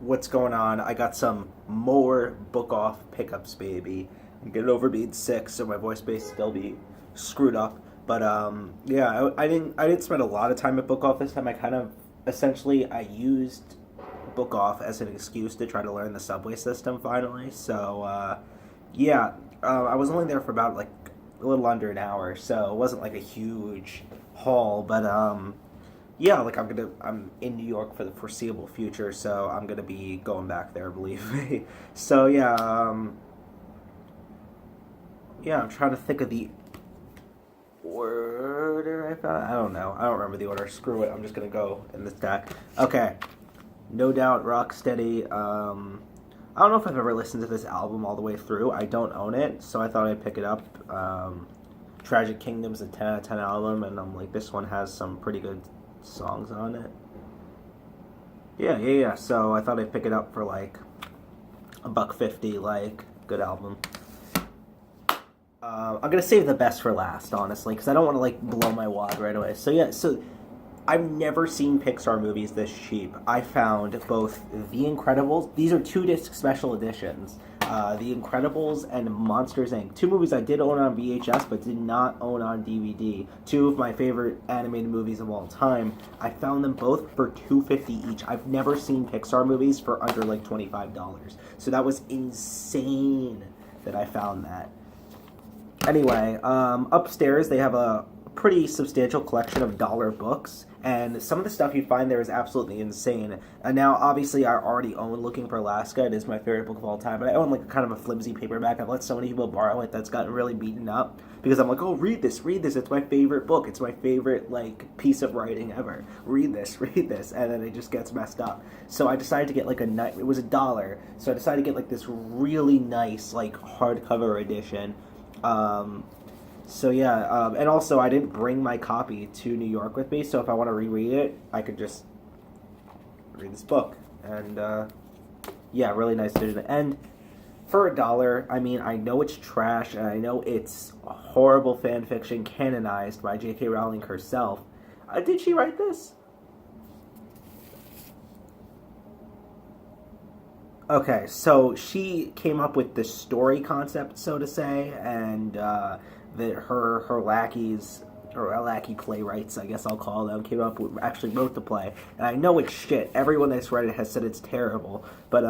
What's going on? I got some more Bookoff Pickups, baby. I'm getting over being sick, so my voice may still be screwed up. But yeah, I didn't spend a lot of time at Bookoff this time. I kind of essentially I used Bookoff as an excuse to try to learn the subway system finally. So yeah, I was only there for about like a little under an hour, so it wasn't like a huge haul. But yeah, like I'm in New York for the foreseeable future, so I'm gonna be going back there, believe me. So yeah, yeah, I'm trying to think of the order I found. I don't know. I don't remember the order. Screw it. I'm just gonna go in this deck. Okay, no doubt, Rocksteady. I don't know if I've ever listened to this album all the way through. I don't own it, so I thought I'd pick it up. Tragic Kingdom's a 10 out of 10 album, and I'm like, this one has some pretty good songs on it. Yeah. So I thought I'd pick it up for like $1.50. Like, good album. I'm gonna save the best for last, honestly, because I don't want to like blow my wad right away. So yeah, so I've never seen Pixar movies this cheap. I found both The Incredibles. These are 2-disc special editions. The Incredibles and Monsters Inc. Two movies I did own on VHS but did not own on DVD. Two of my favorite animated movies of all time. I found them both for $2.50 each. I've never seen Pixar movies for under like $25. So that was insane that I found that. Anyway, upstairs they have a pretty substantial collection of dollar books, and some of the stuff you find there is absolutely insane. And now, obviously, I already own Looking for Alaska. It is my favorite book of all time, but I own like a kind of a flimsy paperback. I've let so many people borrow it that's gotten really beaten up because I'm like, oh, read this. It's my favorite book. It's my favorite like piece of writing ever. Read this, and then it just gets messed up. So I decided to get like it was $1, so I decided to get like this really nice like hardcover edition. So yeah, and also I didn't bring my copy to New York with me, so if I want to reread it, I could just read this book. And yeah, really nice edition. And for $1, I mean, I know it's trash, and I know it's horrible fan fiction canonized by J.K. Rowling herself. Did she write this? Okay, so she came up with the story concept, so to say, and that her lackeys, or lackey playwrights, I guess I'll call them, came up with, actually wrote the play. And I know it's shit. Everyone that's read it has said it's terrible. But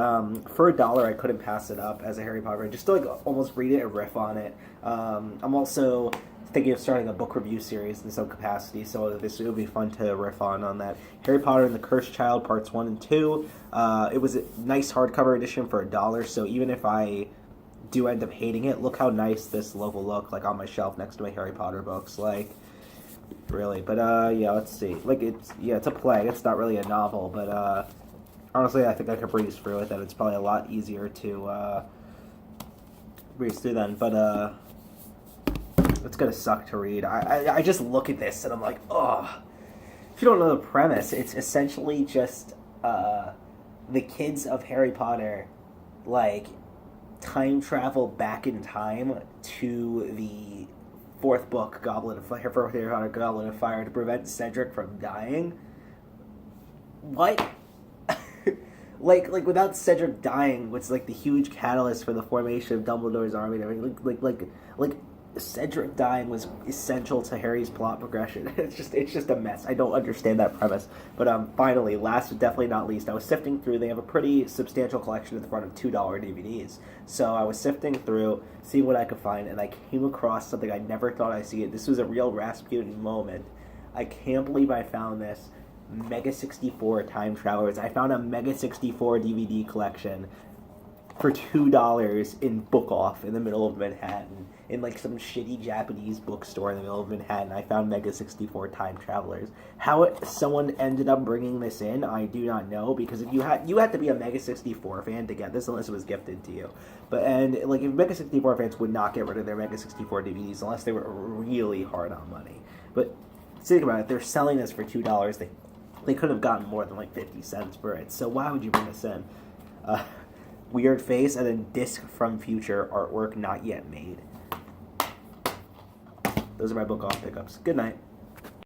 for $1, I couldn't pass it up as a Harry Potter fan. Just to like almost read it and riff on it. I'm also thinking of starting a book review series in some capacity, so this would be fun to riff on that. Harry Potter and the Cursed Child, parts 1 and 2. It was a nice hardcover edition for $1, so even if I do end up hating it, look how nice this will look, like on my shelf next to my Harry Potter books, like, really. But yeah, let's see. Like, it's a play, it's not really a novel, but honestly, I think I could breeze through it, that it's probably a lot easier to breeze through then, but it's gonna suck to read. I just look at this and I'm like, oh. If you don't know the premise, it's essentially just the kids of Harry Potter, like, time travel back in time to the fourth book, Goblet of Fire, for Harry Potter, Goblet of Fire, to prevent Cedric from dying. What? like without Cedric dying, what's like the huge catalyst for the formation of Dumbledore's army and everything, like Cedric dying was essential to Harry's plot progression. It's just a mess. I don't understand that premise. But finally, last but definitely not least, I was sifting through. They have a pretty substantial collection at the front of $2 DVDs. So I was sifting through, seeing what I could find, and I came across something I never thought I'd see. This was a real Rasputin moment. I can't believe I found this. Mega 64 Time Travelers. I found a Mega 64 DVD collection for $2 in Bookoff in the middle of Manhattan, in like some shitty Japanese bookstore in the middle of Manhattan. I found Mega 64 Time Travelers. How someone ended up bringing this in, I do not know, because if you had to be a Mega 64 fan to get this, unless it was gifted to you. But and like if Mega 64 fans would not get rid of their Mega 64 DVDs unless they were really hard on money. But think about it, they're selling this for $2. They could have gotten more than like 50 cents for it. So why would you bring this in? Weird face, and then disc from future, artwork not yet made. Those are my Bookoff pickups. Good night.